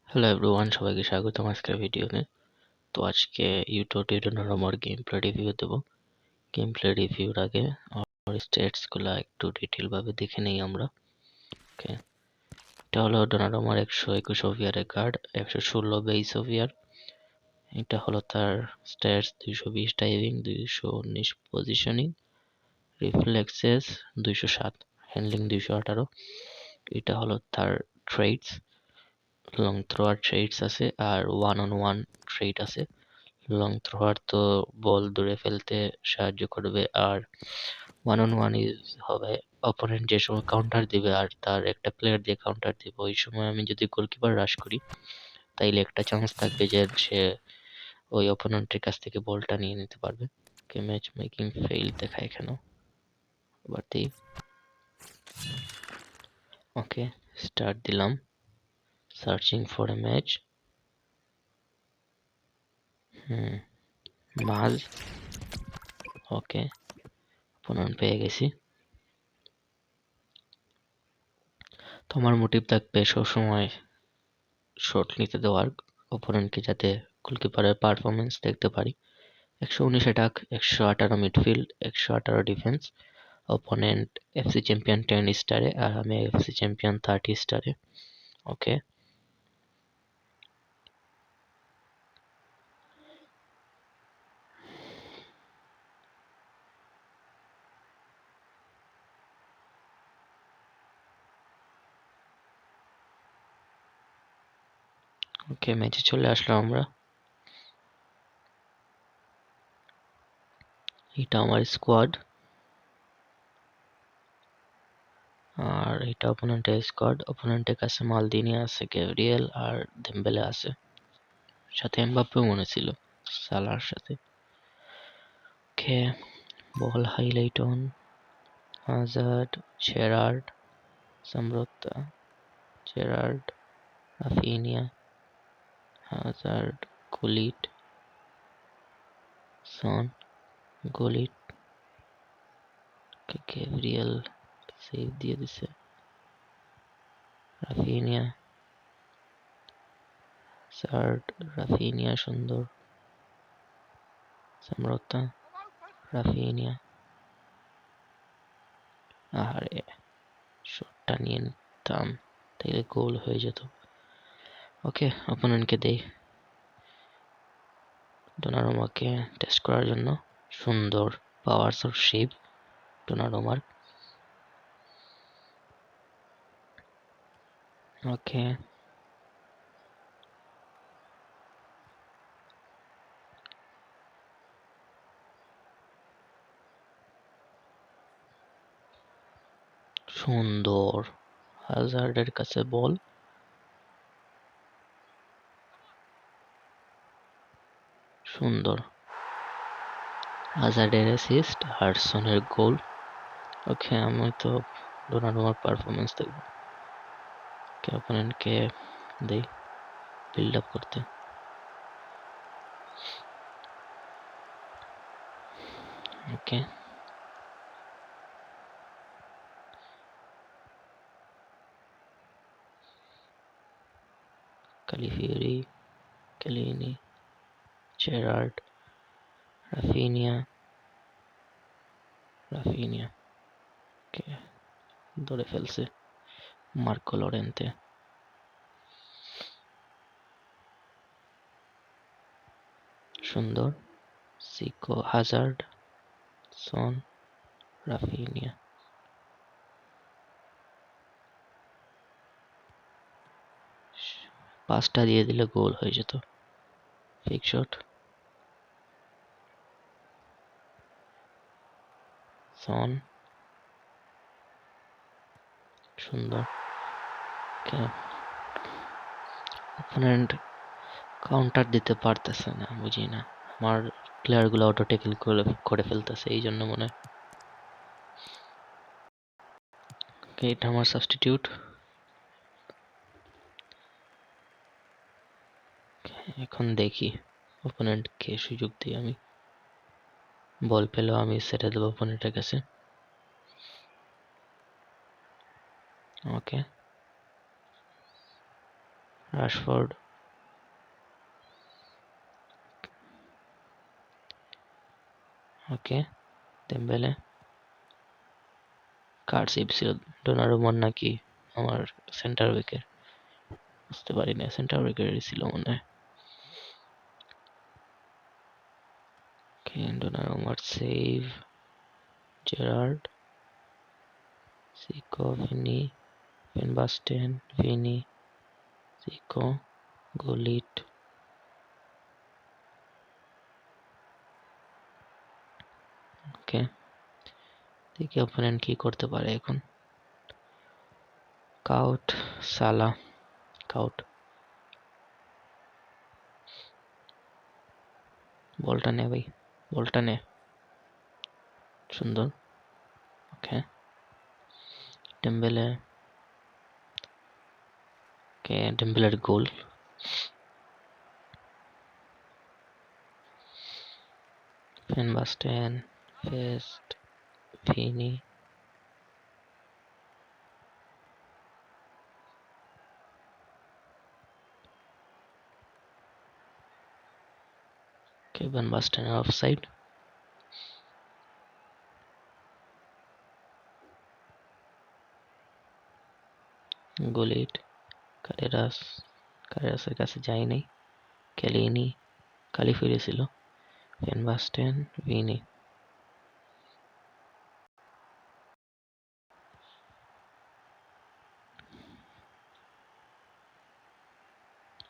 Hello everyone, সবাইকে স্বাগতম আজকের ভিডিওতে। তো আজকে ইউটো গেম প্লে রিভিউ দেবো। গেম প্লে রিভিউর আগে আমার স্ট্যাটসগুলো একটু ডিটেলভাবে দেখে নেই আমরা। ওকে, এটা হলো ডোনারোমার 121 ওভিয়ারের কার্ড, 116 বেস ওভিয়ার। এটা হলো তার stats: 220 diving, 219 positioning, reflexes 207, handling 218। এটা হলো তার ট্রেডস: লং থ্রোয়ার ট্রেডস আছে আর 1-on-1 ট্রেড আছে। লং থ্রোয়ার তো বল দূরে ফেলতে সাহায্য করবে, আর 1-on-1 হবে অপোনেন্ট যে সময় কাউন্টার দিবে আর তার একটা প্লেয়ার দিয়ে কাউন্টার দিবে, ওই সময় আমি যদি গোলকিপার রাশ করি তাইলে একটা চান্স থাকবে যে সে ওই অপোনেন্টের কাছ থেকে বলটা নিয়ে নিতে পারবে। ওকে, ম্যাচ মেকিং ফেইল দেখায় এখানেও। এবার দিই। ওকে, স্টার্ট দিলাম। Searching for a match. মাঝ। ওকে, অপোনেন্ট পেয়ে গেছি। তোমার মোটিভ থাকবে সবসময় শট নিতে দেওয়ার অপোনেন্টকে, যাতে গোলকিপারের পারফরমেন্স দেখতে পারি। 119 attack, 118 midfield, 118 defence. Opponent FC champion 10 স্টারে আর আমি এফসি চ্যাম্পিয়ন 30 স্টারে। ওকে, ওকে, ম্যাচে চলে আসলাম আমরা। এটা আমার স্কোয়াড আর এটা অপোনেন্টের স্কোয়াড। অপোনেন্টের কাছে মালদিনি আছে, গ্যাব্রিয়েল আর দেম্বেলে আছে, সাথে এমবাপ্পেও মনে ছিল সালার সাথে। Okay, ball highlight on Hazard, Gerrard, সামরত্তা, Gerrard, Raphinha, Hazard, Gullit, Son, Gullit, Gabriel save দিয়ে দিছে, রাফিনিয়া, হাজার্ড, রাফিনিয়া সুন্দর, সামরত্তা, রাফিনিয়া। আরে শটটা নিয়ে নিতাম তাইলে গোল হয়ে যেত। ওকে, অপোনেন্টকে দেই ডোনারুমাকে টেস্ট করার জন্য। সুন্দর পাওয়ারস অফ শেপ ডোনারুমার। ওকে, সুন্দর হাজার্ডের কাছে বল। সুন্দর হাজার্ডের অ্যাসিস্ট আর সনের গোল। ওকে, আমি তো ডোনারুমার পারফরমেন্স দেখবো। ওকে, অপোনেন্টকে দেই বিল্ড আপ করতে। ওকে, কালিফিওরি, ক্যালিনি, জেরার্ড, রাফিনিয়া, রাফিনিয়া। ওকে, ধরে ফেলছে মার্কো লরেন্তে। সুন্দর সিকো, হাজার্ড, সন, রাফিনিয়া। পাঁচটা দিয়ে দিলে গোল হয়ে যেত। ফেক শট, সন, সুন্দর। অপোনেন্ট কাউন্টার দিতে পারতেছে না, বুঝি না। আমার প্লেয়ার গুলো অটো ট্যাকেল করে ফেলতেছে, এই জন্য মনে হয়। এটা আমার সাবস্টিটিউট। এখন দেখি অপোনেন্টকে সুযোগ দিই আমি। বল পেলেও আমি সেটা দেবো অপোনেন্টের কাছে। ওকে, রাশফোর্ড, ওকে, দেম্বেলে, কার সেভ ছিল, ডোনারুমার নাকি আমার সেন্টার উইকেট বুঝতে পারি না, সেন্টার উইকেটই ছিল মনে হয়। ডোনারুমার save, Gerrard, Zico, Vini, Van Basten, Vini, Zico, Gullit, okay, দেখি অপোনেন্ট কি করতে পারে এখন। কাউট, সালা, কাউট, বলটা নে ভাই, বলটা নে, সুন্দর, ওকে, ডেম্বেলে, ওকে, ডেম্বেলের গোল, ভেন বাস্টেন, ফেস্ট, Vini, okay, Van Basten offside, Gullit, Carreras, কারেরাসের কাছে যায় নাই, ক্যালিনি, খালি ফিরেছিল, Van Basten, Vini,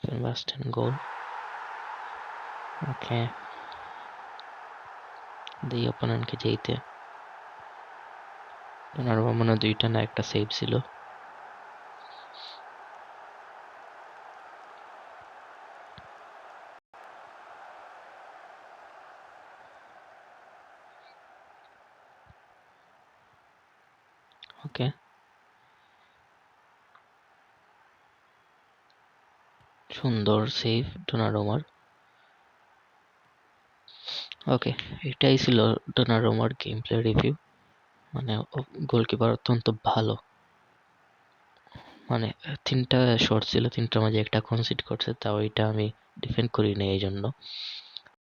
Van Basten goal, okay, দিই অপোনেন্টকে যেতে, ওনার মনে হয় দুইটা না একটা সেভ ছিল, ওকে, সুন্দর সেভ ডোনারুমার, ওকে, এটাই ছিল ডোনারুমার গেম প্লে রিভিউ। মানে গোলকিপার অত্যন্ত ভালো, মানে তিনটা শট ছিল, তিনটার মাঝে একটা কনসিড করছে, তাও এটা আমি ডিফেন্ড করি না এই জন্য।